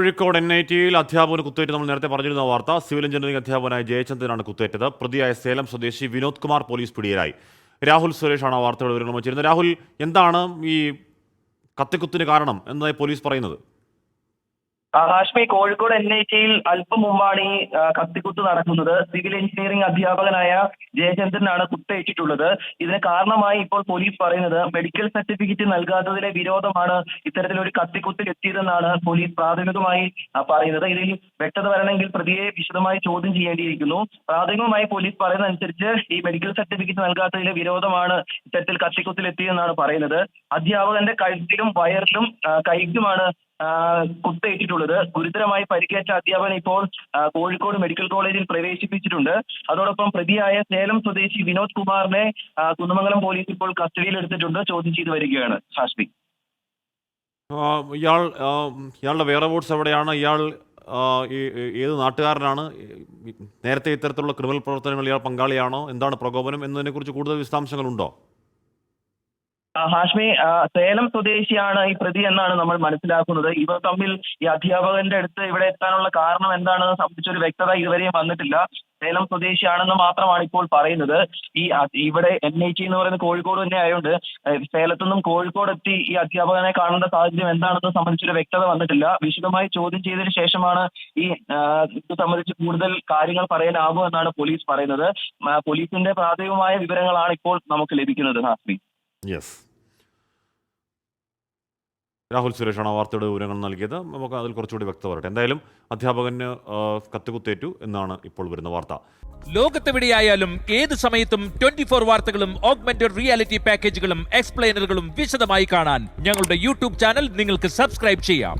കോഴിക്കോട് NITയിൽ അധ്യാപകന് കുത്തേറ്റ് നമ്മൾ നേരത്തെ പറഞ്ഞിരുന്ന വാർത്ത. സിവിൽ എഞ്ചിനീയറിംഗ് അധ്യാപകനായ ജയചന്ദ്രനാണ് കുത്തേറ്റത്. പ്രതിയായ സേലം സ്വദേശി വിനോദ് കുമാർ പോലീസ് പിടിയിലായി. രാഹുൽ സുരേഷാണ് ആ വാർത്തയുടെ വിവരങ്ങൾ വച്ചിരുന്നത്. രാഹുൽ, എന്താണ് ഈ കത്തിക്കുത്തിന് കാരണം എന്നതായി പോലീസ് പറയുന്നത്? ഹാഷ്മി, കോഴിക്കോട് NITയിൽ അല്പം മുമ്പാണ് ഈ കത്തിക്കുത്ത് നടക്കുന്നത്. സിവിൽ എഞ്ചിനീയറിംഗ് അധ്യാപകനായ ജയചന്ദ്രനാണ് കുത്തേറ്റിട്ടുള്ളത്. ഇതിന് കാരണമായി ഇപ്പോൾ പോലീസ് പറയുന്നത് മെഡിക്കൽ സർട്ടിഫിക്കറ്റ് നൽകാത്തതിലെ വിരോധമാണ് ഇത്തരത്തിലൊരു കത്തിക്കുത്തിൽ എത്തിയതെന്നാണ് പോലീസ് പ്രാഥമികമായി പറയുന്നത്. ഇതിൽ വ്യക്തത വരണമെങ്കിൽ പ്രതിയെ വിശദമായി ചോദ്യം ചെയ്യേണ്ടിയിരിക്കുന്നു. പ്രാഥമികമായി പോലീസ് പറയുന്ന അനുസരിച്ച് ഈ മെഡിക്കൽ സർട്ടിഫിക്കറ്റ് നൽകാത്തതിലെ വിരോധമാണ് ഇത്തരത്തിൽ കത്തിക്കുത്തിൽ എത്തിയെന്നാണ് പറയുന്നത്. അധ്യാപകന്റെ കഴുത്തിലും വയറിലും കൈക്കുമാണ് കുത്തേറ്റിട്ടുള്ളത്. ഗുരുതരമായി പരിക്കേറ്റ അധ്യാപകനെ ഇപ്പോൾ കോഴിക്കോട് മെഡിക്കൽ കോളേജിൽ പ്രവേശിപ്പിച്ചിട്ടുണ്ട്. അതോടൊപ്പം പ്രതിയായ സേലം സ്വദേശി വിനോദ് കുമാറിനെ കുന്നമംഗലം പോലീസ് ഇപ്പോൾ കസ്റ്റഡിയിൽ എടുത്തിട്ടുണ്ട്. ചോദ്യം ചെയ്തു വരികയാണ്. ഹാഷ്മി, ഇയാളുടെ വെയർഅബൌട്ട്സ് എവിടെയാണ്? ഇയാൾ ഏത് നാട്ടുകാരനാണ്? നേരത്തെ ഇത്തരത്തിലുള്ള ക്രിമിനൽ പ്രവർത്തനങ്ങൾ ഇയാൾ പങ്കാളിയാണോ? എന്താണ് പ്രകോപനം എന്നതിനെക്കുറിച്ച് കൂടുതൽ വിശദാംശങ്ങളുണ്ടോ? ഹാഷ്മി, സേലം സ്വദേശിയാണ് ഈ പ്രതി എന്നാണ് നമ്മൾ മനസ്സിലാക്കുന്നത്. ഇവർ തമ്മിൽ ഈ അധ്യാപകന്റെ അടുത്ത് ഇവിടെ എത്താനുള്ള കാരണം എന്താണെന്ന് സംബന്ധിച്ചൊരു വ്യക്തത ഇതുവരെയും വന്നിട്ടില്ല. സേലം സ്വദേശിയാണെന്ന് മാത്രമാണ് ഇപ്പോൾ പറയുന്നത്. ഇവിടെ NIT എന്ന് പറയുന്നത് കോഴിക്കോട് തന്നെ ആയതുകൊണ്ട് സേലത്തു നിന്നും കോഴിക്കോട് എത്തി ഈ അധ്യാപകനെ കാണേണ്ട സാഹചര്യം എന്താണെന്ന് സംബന്ധിച്ചൊരു വ്യക്തത വന്നിട്ടില്ല. വിശദമായി ചോദ്യം ചെയ്തതിനു ശേഷമാണ് ഈ ഇത് സംബന്ധിച്ച് കൂടുതൽ കാര്യങ്ങൾ പറയാനാകും എന്നാണ് പോലീസ് പറയുന്നത്. പോലീസിന്റെ പ്രാഥമികമായ വിവരങ്ങളാണ് ഇപ്പോൾ നമുക്ക് ലഭിക്കുന്നത്. ഹാസ്മി, യെസ്, രാഹുൽ സുരേഷാണ് വാർത്തയുടെ വിവരങ്ങൾ നൽകിയത്. നമുക്ക് അതിൽ കുറച്ചുകൂടി വ്യക്തത വരട്ടെ. എന്തായാലും അധ്യാപകന് കത്തികുത്തേറ്റു എന്നാണ് ഇപ്പോൾ വരുന്ന വാർത്ത. ലോകത്തെവിടെയായാലും ഏത് സമയത്തും 24 വാർത്തകളും ഓഗ്മെന്റഡ് റിയാലിറ്റി പാക്കേജുകളും എക്സ്പ്ലെയിനറുകളും വിശദമായി കാണാൻ ഞങ്ങളുടെ YouTube ചാനൽ നിങ്ങൾക്ക് സബ്സ്ക്രൈബ് ചെയ്യാം.